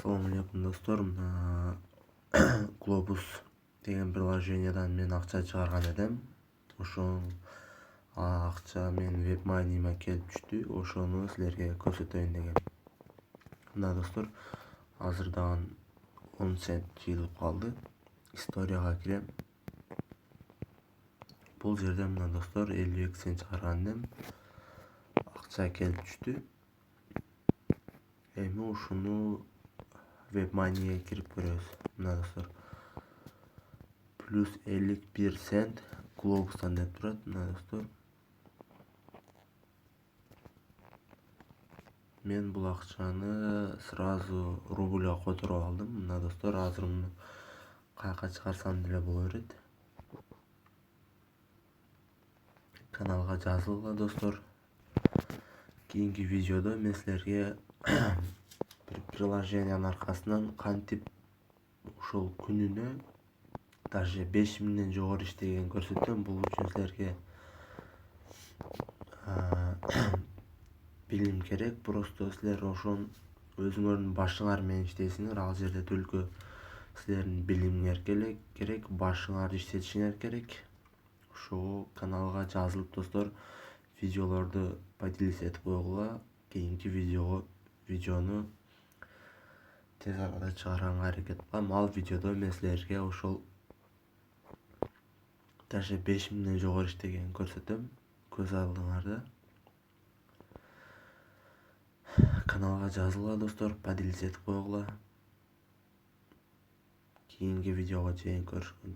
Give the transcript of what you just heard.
Assalamu alaikum достор, мына Globus деген приложениядан мен акча чыгарган эдем. Ошол акча мен WebMoney'ме келип түштү. Ошону силерге көрсөтөйүн дегем. Мына достор, азыр дагы 10 цент жыйылып калды. Историяга кирем. Бул жерде мына достор 52 цент чыгарган эдем. Акча келип түштү. Эми ушуну WebMoney'ге кирип көрөбүз. Мына достор, плюс 51 цент Globus'tan деп турат. Мына достор, мен бул акчаны сразу рубльга которуп алдым. Мына достор, азыр муну каяка чыгарсам деле боло берет. Каналга жазылгыла достор. Кийинки видеодо мен силерге бир приложениянын аркасынан кантип ушул күнүнө даже 5000ден жогору иштегенин көрсөтөм. Бул үчүн силерге билим керек. Просто силер ошон өзүңөрдүн башыңар менен иштейсиңер. Ал жерде түлкү силердин билимиңер керек, башыңарды иштетишиңер керек. Ошого каналга жазылып достор, видеолорду поделиться этип койгула. Кийинки видеону тез арада чыгарганга аракет кылам. Ал видеодо мен силерге ошол даже 5000ден жогору иштегенин көрсөтөм. Көз алдыңарда. Каналга жазылгыла достор, поделиться этип койгула. Кийинки видеого чейин көрүшкөнчө.